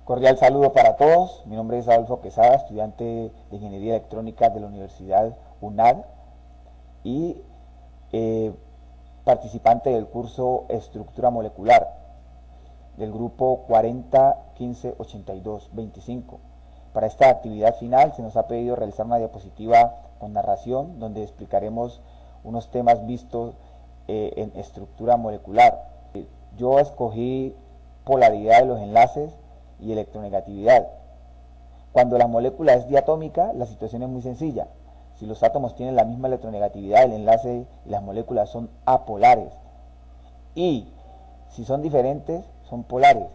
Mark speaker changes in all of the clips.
Speaker 1: Cordial saludo para todos. Mi nombre es Adolfo Quesada, estudiante de Ingeniería Electrónica de la Universidad UNAD y eh, participante del curso Estructura Molecular del grupo 40 15 82 25. Para esta actividad final se nos ha pedido realizar una diapositiva con narración donde explicaremos unos temas vistos en estructura molecular. Yo escogí polaridad de los enlaces y electronegatividad. Cuando la molécula es diatómica, la situación es muy sencilla. Si los átomos tienen la misma electronegatividad, el enlace y las moléculas son apolares. Y si son diferentes, son polares.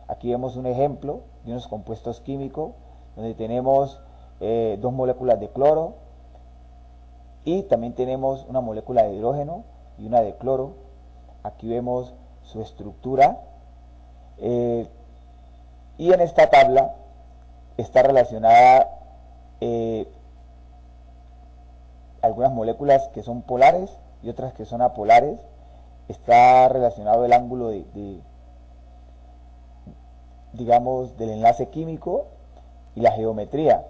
Speaker 1: Aquí vemos un ejemplo de unos compuestos químicos donde tenemos dos moléculas de cloro y también tenemos una molécula de hidrógeno y una de cloro. Aquí vemos su estructura y en esta tabla está relacionada algunas moléculas que son polares y otras que son apolares. Está relacionado el ángulo digamos, del enlace químico y la geometría.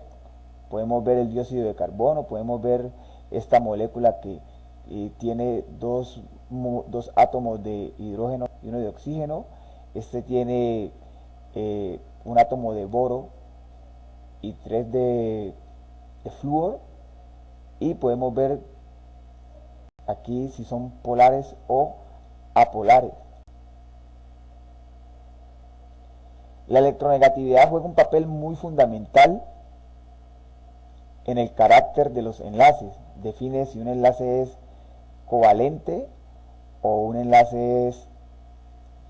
Speaker 1: Podemos ver el dióxido de carbono, podemos ver esta molécula que tiene dos átomos de hidrógeno y uno de oxígeno. Este tiene un átomo de boro y tres de flúor. Y podemos ver aquí si son polares o apolares. La electronegatividad juega un papel muy fundamental en el carácter de los enlaces. Define si un enlace es covalente o un enlace es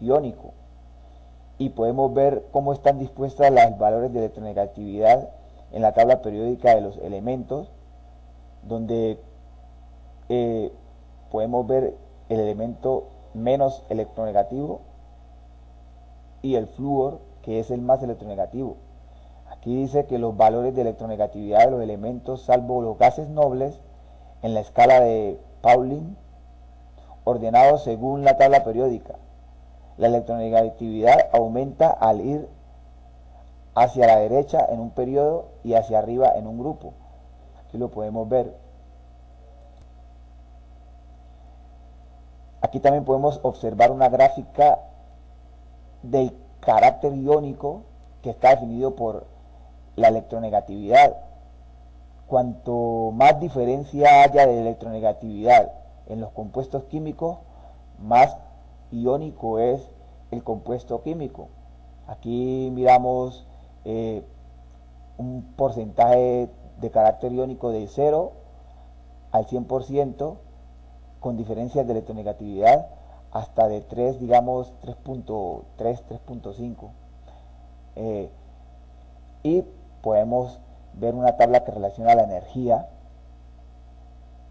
Speaker 1: iónico. Y podemos ver cómo están dispuestas los valores de electronegatividad en la tabla periódica de los elementos, donde podemos ver el elemento menos electronegativo y el flúor, que es el más electronegativo. Aquí dice que los valores de electronegatividad de los elementos, salvo los gases nobles, en la escala de Pauling, ordenados según la tabla periódica. La electronegatividad aumenta al ir hacia la derecha en un periodo y hacia arriba en un grupo. Aquí lo podemos ver. Aquí también podemos observar una gráfica del carácter iónico que está definido por la electronegatividad. Cuanto más diferencia haya de electronegatividad en los compuestos químicos, más iónico es el compuesto químico. Aquí miramos un porcentaje de carácter iónico de 0 al 100%, con diferencias de electronegatividad hasta de 3, digamos 3.3, 3.5. Y podemos ver una tabla que relaciona la energía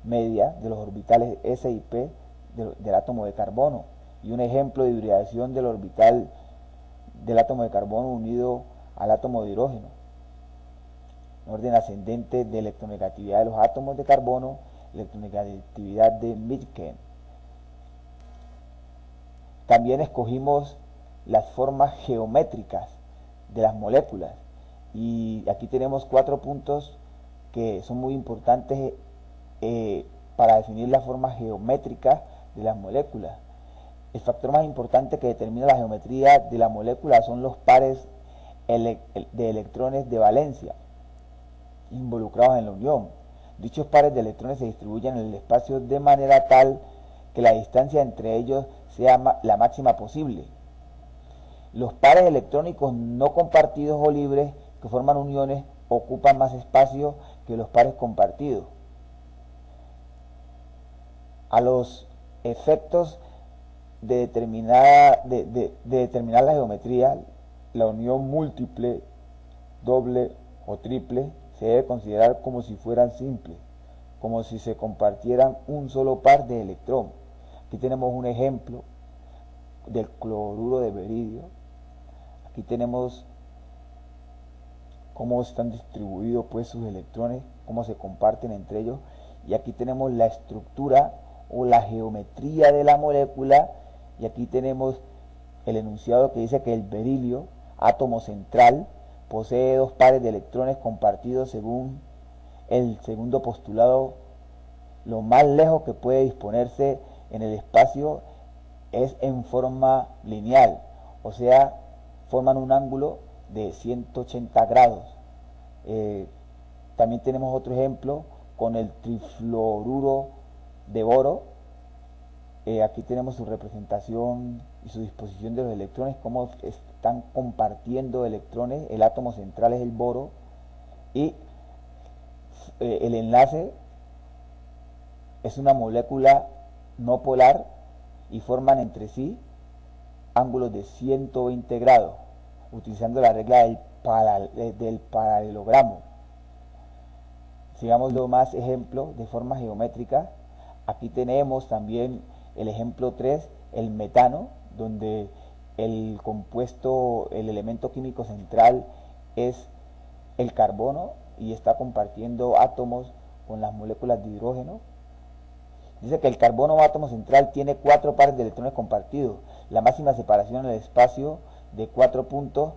Speaker 1: media de los orbitales S y P del átomo de carbono y un ejemplo de hibridación del orbital del átomo de carbono unido al átomo de hidrógeno. Un orden ascendente de electronegatividad de los átomos de carbono, electronegatividad de Mitken. También escogimos las formas geométricas de las moléculas y aquí tenemos 4 puntos que son muy importantes para definir las formas geométricas de las moléculas. El factor más importante que determina la geometría de la molécula son los pares de electrones de valencia involucrados en la unión. Dichos pares de electrones se distribuyen en el espacio de manera tal que la distancia entre ellos sea la máxima posible. Los pares electrónicos no compartidos o libres que forman uniones ocupan más espacio que los pares compartidos. A los efectos de determinar la geometría, la unión múltiple, doble o triple se debe considerar como si fueran simples, como si se compartieran un solo par de electrones. Aquí tenemos un ejemplo del cloruro de beridio. Aquí tenemos cómo están distribuidos pues sus electrones, cómo se comparten entre ellos, y aquí tenemos la estructura o la geometría de la molécula, y aquí tenemos el enunciado que dice que el berilio átomo central posee dos pares de electrones compartidos según el segundo postulado. Lo más lejos que puede disponerse en el espacio es en forma lineal, o sea, forman un ángulo de 180 grados. También tenemos otro ejemplo con el trifluoruro de boro. Aquí tenemos su representación y su disposición de los electrones, cómo están compartiendo electrones. El átomo central es el boro y el enlace es una molécula no polar y forman entre sí ángulos de 120 grados, utilizando la regla del paralelogramo. Sigamos más ejemplos de forma geométrica. Aquí tenemos también el ejemplo 3, el metano, donde el compuesto, el elemento químico central es el carbono y está compartiendo átomos con las moléculas de hidrógeno. Dice que el carbono átomo central tiene 4 pares de electrones compartidos. La máxima separación en el espacio de 4 puntos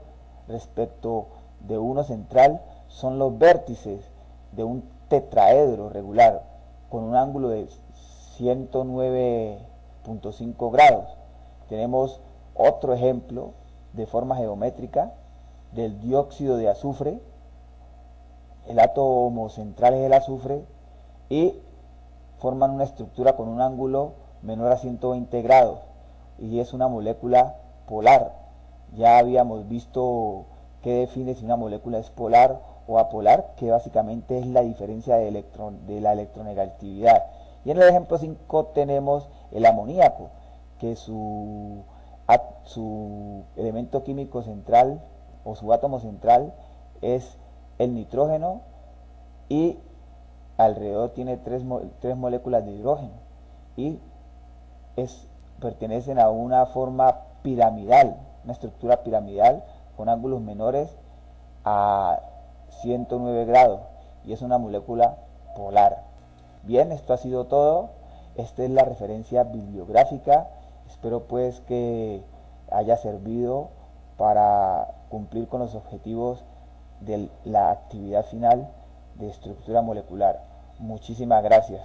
Speaker 1: respecto de uno central son los vértices de un tetraedro regular con un ángulo de 109.5 grados. Tenemos otro ejemplo de forma geométrica del dióxido de azufre. El átomo central es el azufre y forman una estructura con un ángulo menor a 120 grados y es una molécula polar. Ya habíamos visto qué define si una molécula es polar o apolar, que básicamente es la diferencia de la electronegatividad. Y en el ejemplo 5 tenemos el amoníaco, que su elemento químico central o su átomo central es el nitrógeno y alrededor tiene tres moléculas de hidrógeno y pertenecen a una forma piramidal, una estructura piramidal con ángulos menores a 109 grados y es una molécula polar. Bien, esto ha sido todo. Esta es la referencia bibliográfica. Espero pues que haya servido para cumplir con los objetivos de la actividad final de estructura molecular. Muchísimas gracias.